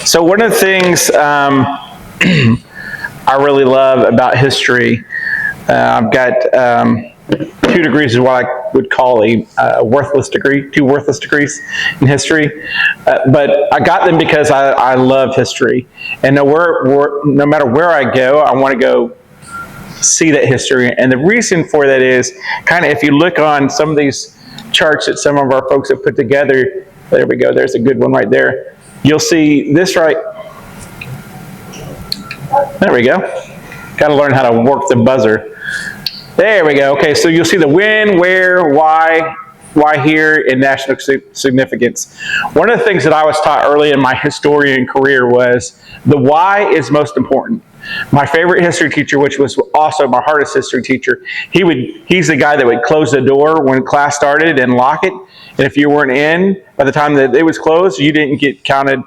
So one of the things I really love about history, I've got 2 degrees is what I would call a worthless degree, 2 worthless degrees in history. But I got them because I love history. And no matter where I go, I want to go see that history. And the reason for that is kind of if you look on some of these charts that some of our folks have put together, there we go, there's a good one right there. You'll see this right, there we go. Got to learn how to work the buzzer. There we go. Okay, so you'll see the when, where, why here, and national significance. One of the things that I was taught early in my historian career was the why is most important. My favorite history teacher, which was also my hardest history teacher, he's the guy that would close the door when class started and lock it. And if you weren't in by the time that it was closed, you didn't get counted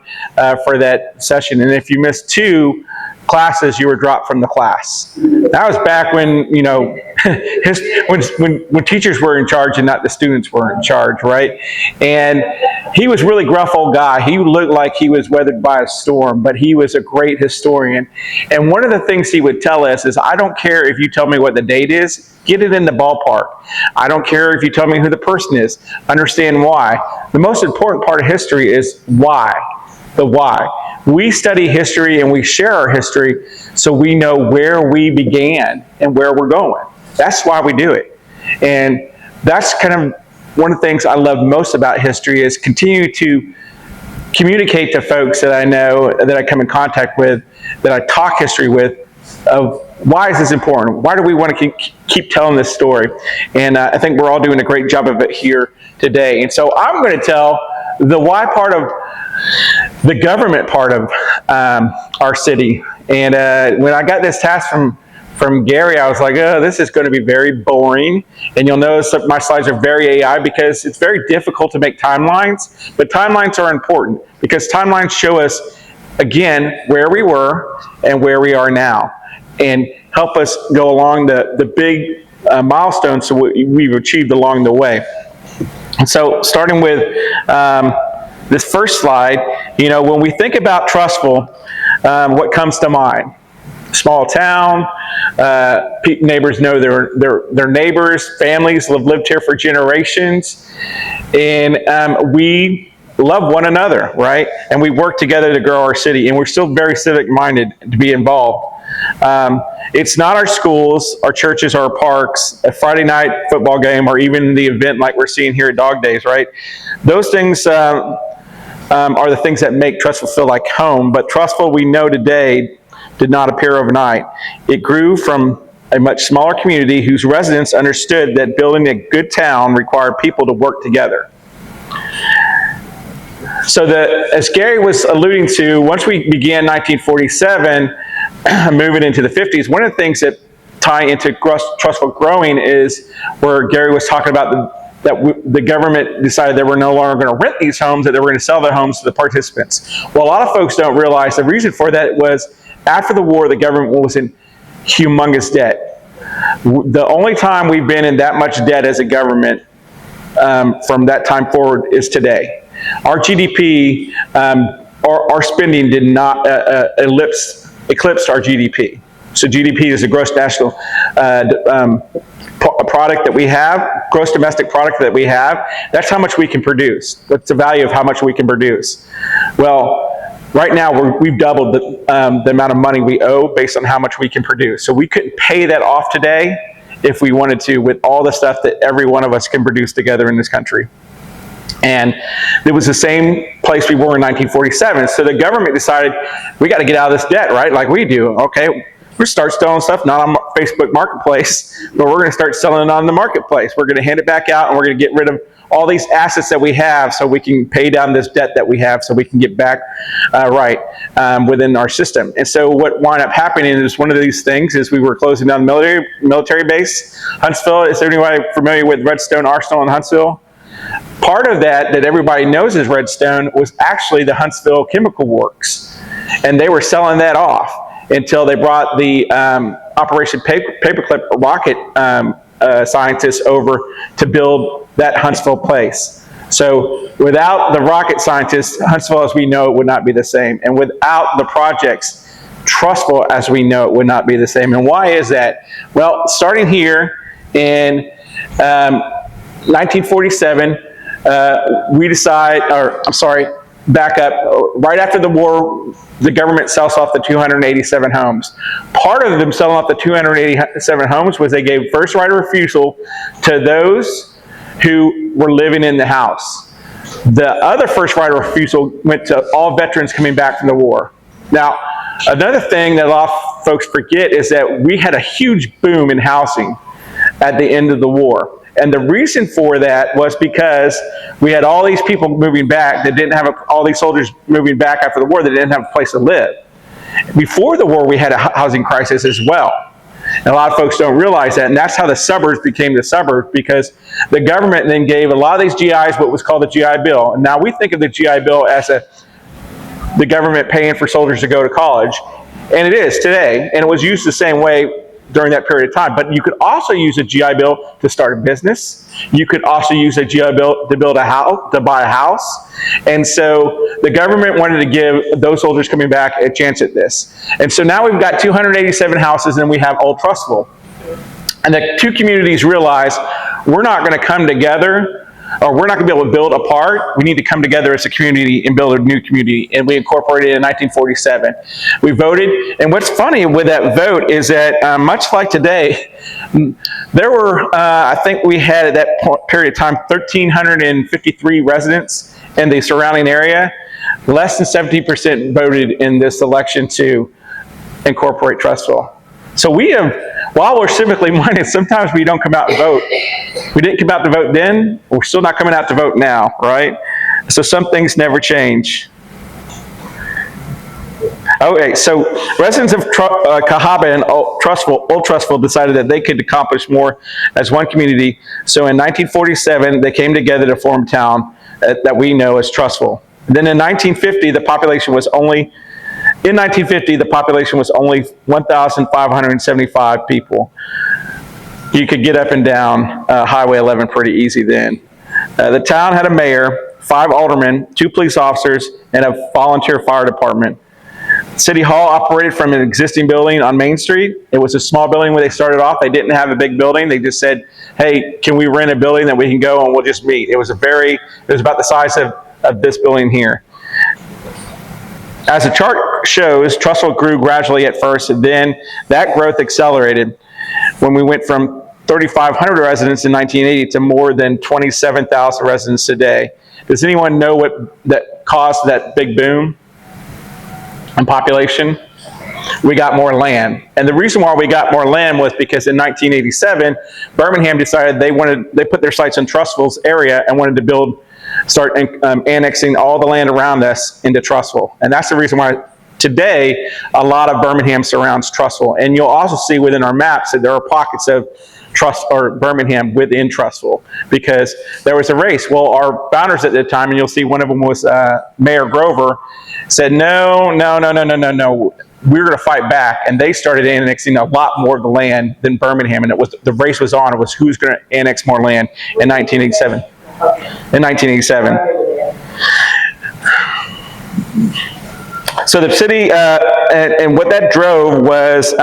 for that session. And if you missed 2 classes, you were dropped from the class. That was back when, you know, when teachers were in charge and not the students were in charge, right? And he was really gruff old guy. He looked like he was weathered by a storm, but he was a great historian. And one of the things he would tell us is, I don't care if you tell me what the date is, get it in the ballpark. I don't care if you tell me who the person is, understand why. The most important part of history is why, the why. We study history and we share our history so we know where we began and where we're going. That's why we do it. And that's kind of one of the things I love most about history is continue to communicate to folks that I know, that I come in contact with, that I talk history with, of why is this important? Why do we want to keep telling this story? And I think we're all doing a great job of it here today. And so I'm going to tell the why part of the government part of our city. And when I got this task from Gary, I was like, oh, this is going to be very boring. And you'll notice that my slides are very AI because it's very difficult to make timelines. But timelines are important because timelines show us, again, where we were and where we are now, and help us go along the big milestones so we've achieved along the way. And so starting with this first slide, you know, when we think about Trussville, what comes to mind? Small town, neighbors know their neighbors, families have lived here for generations, and we love one another, right? And we work together to grow our city, and we're still very civic-minded to be involved. It's not our schools, our churches, our parks, a Friday night football game, or even the event like we're seeing here at Dog Daze, right? Those things are the things that make Trussville feel like home. But Trussville, we know today, did not appear overnight. It grew from a much smaller community whose residents understood that building a good town required people to work together. So as Gary was alluding to, once we began 1947, moving into the 50s, one of the things that tie into Trussville growing is where Gary was talking about that the government decided they were no longer going to rent these homes, that they were going to sell their homes to the participants. Well, a lot of folks don't realize the reason for that was after the war, the government was in humongous debt. The only time we've been in that much debt as a government from that time forward is today. Our GDP, our spending did not eclipsed our GDP. So GDP is the gross national product that we have, gross domestic product that we have. That's how much we can produce. That's the value of how much we can produce. Well, right now we've doubled the amount of money we owe based on how much we can produce. So we couldn't pay that off today if we wanted to, with all the stuff that every one of us can produce together in this country. And it was the same place we were in 1947. So the government decided, we got to get out of this debt, right? Like we do. Okay, we're going to start selling stuff, not on Facebook Marketplace, but we're going to start selling it on the marketplace. We're going to hand it back out, and we're going to get rid of all these assets that we have so we can pay down this debt that we have so we can get back within our system. And so what wound up happening is one of these things is we were closing down the military base. Huntsville, is there anybody familiar with Redstone Arsenal in Huntsville? Part of that everybody knows as Redstone was actually the Huntsville Chemical Works. And they were selling that off until they brought the Operation Paperclip rocket scientists over to build that Huntsville place. So without the rocket scientists, Huntsville as we know it would not be the same. And without the projects, Trussville as we know it would not be the same. And why is that? Well, starting here in 1947, we decide, back up, right after the war, the government sells off the 287 homes. Part of them selling off the 287 homes was they gave first right of refusal to those who were living in the house. The other first right of refusal went to all veterans coming back from the war. Now, another thing that a lot of folks forget is that we had a huge boom in housing at the end of the war. And the reason for that was because we had all these people moving back that didn't have, all these soldiers moving back after the war that didn't have a place to live. Before the war, we had a housing crisis as well. And a lot of folks don't realize that, and that's how the suburbs became the suburbs, because the government then gave a lot of these GIs what was called the GI Bill. And now we think of the GI Bill as the government paying for soldiers to go to college, and it is today, and it was used the same way during that period of time. But you could also use a GI Bill to start a business. You could also use a GI Bill to build a house, to buy a house. And so the government wanted to give those soldiers coming back a chance at this. And so now we've got 287 houses, and we have Old Trussville. And the two communities realize we're not going to come together, or we're not going to be able to build apart. We need to come together as a community and build a new community. And we incorporated it in 1947. We voted, and what's funny with that vote is that much like today, there were, I think we had at that period of time, 1,353 residents in the surrounding area. Less than 70% voted in this election to incorporate Trussville. So we have, while we're civically minded, sometimes we don't come out and vote. We didn't come out to vote then, we're still not coming out to vote now, right? So some things never change. Okay, so residents of Cahaba and Old Trussville decided that they could accomplish more as one community. So in 1947, they came together to form a town that we know as Trussville. And then in 1950, the population was only 1,575 people. You could get up and down Highway 11 pretty easy then. The town had a mayor, 5 aldermen, 2 police officers, and a volunteer fire department. City Hall operated from an existing building on Main Street. It was a small building when they started off. They didn't have a big building. They just said, hey, can we rent a building that we can go and we'll just meet? It was about the size of this building here. As the chart shows, Trussville grew gradually at first, and then that growth accelerated when we went from 3,500 residents in 1980 to more than 27,000 residents today. Does anyone know what that caused that big boom in population? We got more land. And the reason why we got more land was because in 1987, Birmingham decided they put their sights on Trussville's area and wanted to start annexing all the land around us into Trussville. And that's the reason why today a lot of Birmingham surrounds Trussville. And you'll also see within our maps that there are pockets of Birmingham within Trussville, because there was a race. Well, our founders at the time, and you'll see one of them was Mayor Grover, said, no, we're going to fight back. And they started annexing a lot more of the land than Birmingham. And the race was on. It was who's going to annex more land in 1987. So the city, and what that drove was,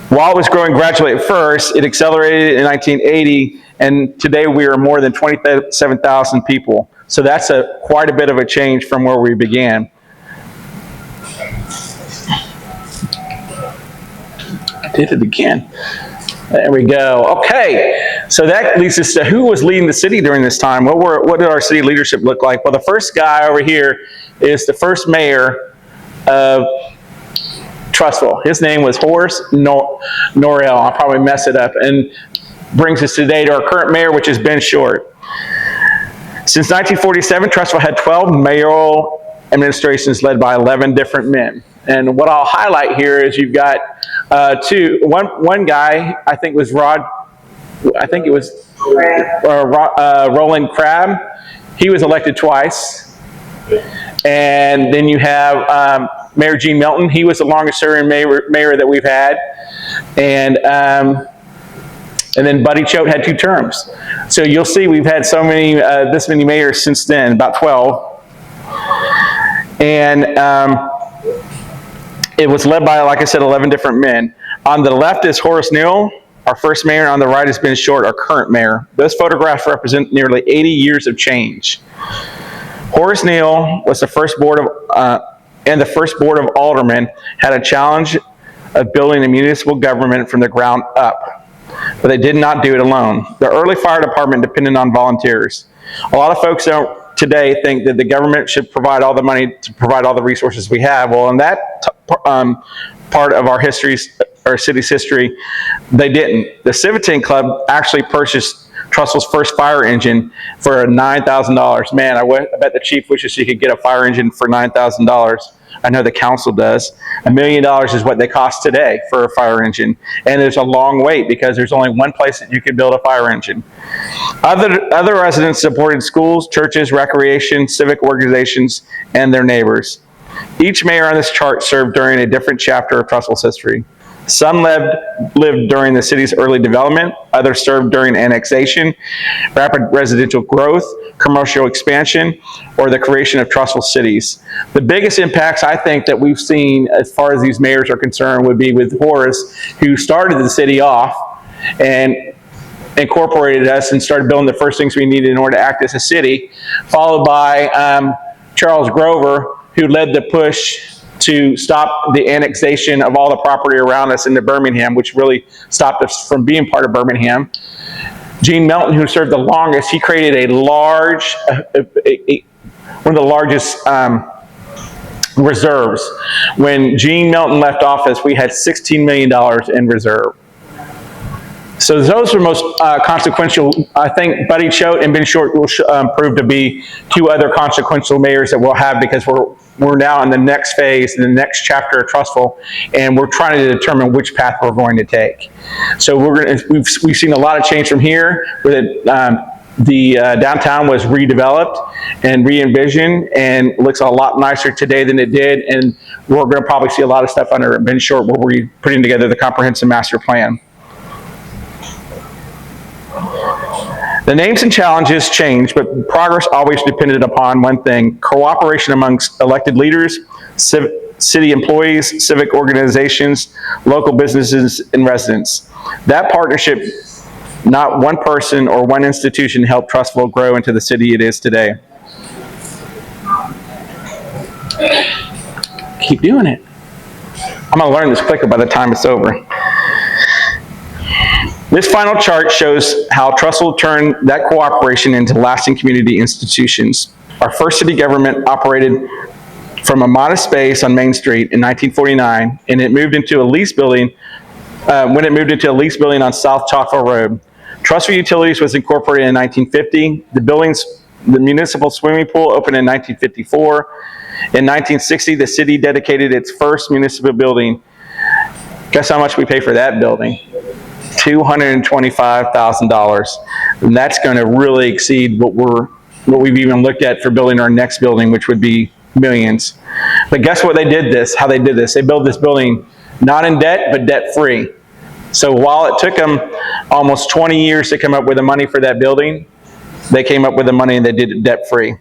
while it was growing gradually at first, it accelerated in 1980, and today we are more than 27,000 people. So that's quite a bit of a change from where we began. I did it again. There we go. Okay, so that leads us to who was leading the city during this time. What did our city leadership look like? Well, the first guy over here is the first mayor of Trussville. His name was Horace Norrell. I'll probably mess it up. And brings us today to our current mayor, which is Ben Short. Since 1947, Trussville had 12 mayoral administrations led by 11 different men. And what I'll highlight here is you've got one guy, I think was Roland Crabb. He was elected twice. And then you have Mayor Gene Milton. He was the longest serving mayor that we've had. And And then Buddy Choate had 2 terms. So you'll see we've had so many, this many mayors since then, about 12. And it was led by, like I said, 11 different men. On the left is Horace Neal, our first mayor, and on the right is Ben Short, our current mayor. Those photographs represent nearly 80 years of change. Horace Neal was the first board of, and the first board of aldermen had a challenge of building a municipal government from the ground up, but they did not do it alone. The early fire department depended on volunteers. A lot of folks today think that the government should provide all the money to provide all the resources we have. Well, in that part of our city's history, they didn't. The Civitan Club actually purchased Trussville's first fire engine for $9,000. Man, I bet the chief wishes he could get a fire engine for $9,000. I know the council does. $1 million is what they cost today for a fire engine. And there's a long wait because there's only one place that you can build a fire engine. Other residents supported schools, churches, recreation, civic organizations, and their neighbors. Each mayor on this chart served during a different chapter of Trussville's history. Some lived during the city's early development, others served during annexation, rapid residential growth, commercial expansion, or the creation of Trussville cities. The biggest impacts I think that we've seen as far as these mayors are concerned would be with Horace, who started the city off and incorporated us and started building the first things we needed in order to act as a city, followed by Charles Grover, who led the push to stop the annexation of all the property around us into Birmingham, which really stopped us from being part of Birmingham. Gene Melton, who served the longest, he created one of the largest reserves. When Gene Melton left office, we had $16 million in reserve. So those are most consequential. I think Buddy Choate and Ben Short will prove to be 2 other consequential mayors that we'll have, because we're now in the next phase, in the next chapter of Trussville, and we're trying to determine which path we're going to take. So we've seen a lot of change from here, where the downtown was redeveloped and re-envisioned, and looks a lot nicer today than it did. And we're going to probably see a lot of stuff under Ben Short, where we're putting together the comprehensive master plan. The names and challenges changed, but progress always depended upon one thing: cooperation amongst elected leaders, city employees, civic organizations, local businesses, and residents. That partnership, not one person or one institution, helped Trussville grow into the city it is today. Keep doing it. I'm going to learn this quicker by the time it's over. This final chart shows how Trussville turned that cooperation into lasting community institutions. Our first city government operated from a modest space on Main Street in 1949, and it moved into a lease building on South Chalkville Road. Trussville Utilities was incorporated in 1950. The municipal swimming pool opened in 1954. In 1960, the city dedicated its first municipal building. Guess how much we pay for that building? $225,000, and that's going to really exceed what we've even looked at for building our next building, which would be millions. But guess what? How they did this? They built this building not in debt, but debt-free. So while it took them almost 20 years to come up with the money for that building, they came up with the money and they did it debt-free.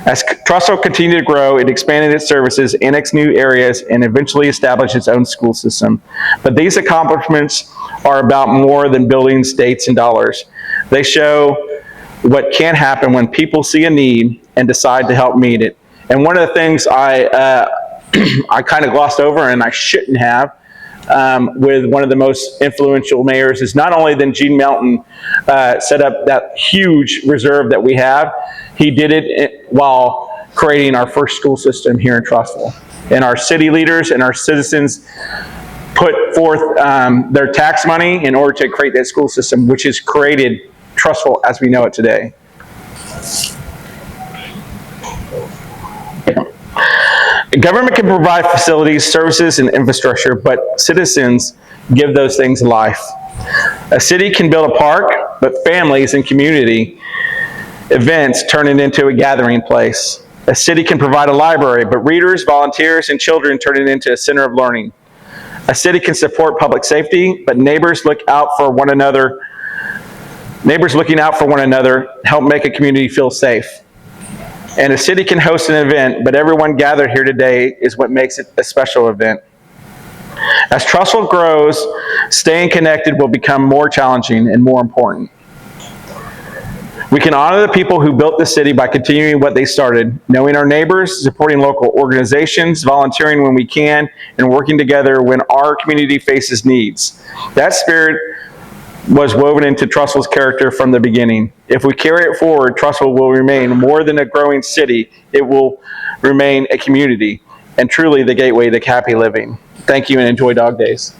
As Trussville continued to grow, it expanded its services, annexed new areas, and eventually established its own school system. But these accomplishments are about more than buildings, dates, and dollars. They show what can happen when people see a need and decide to help meet it. And one of the things I kind of glossed over, and I shouldn't have, with one of the most influential mayors, is not only did Gene Melton set up that huge reserve that we have, he did it while creating our first school system here in Trussville. And our city leaders and our citizens put forth their tax money in order to create that school system, which has created Trussville as we know it today. Government can provide facilities, services, and infrastructure, but citizens give those things life. A city can build a park, but families and community events turn it into a gathering place. A city can provide a library, but readers, volunteers, and children turn it into a center of learning. A city can support public safety, but neighbors looking out for one another help make a community feel safe. And a city can host an event, but everyone gathered here today is what makes it a special event. As Trussville grows, staying connected will become more challenging and more important. We can honor the people who built the city by continuing what they started, knowing our neighbors, supporting local organizations, volunteering when we can, and working together when our community faces needs. That spirit was woven into Trussville's character from the beginning. If we carry it forward, Trussville will remain more than a growing city. It will remain a community, and truly the gateway to happy living. Thank you and enjoy Dog Days.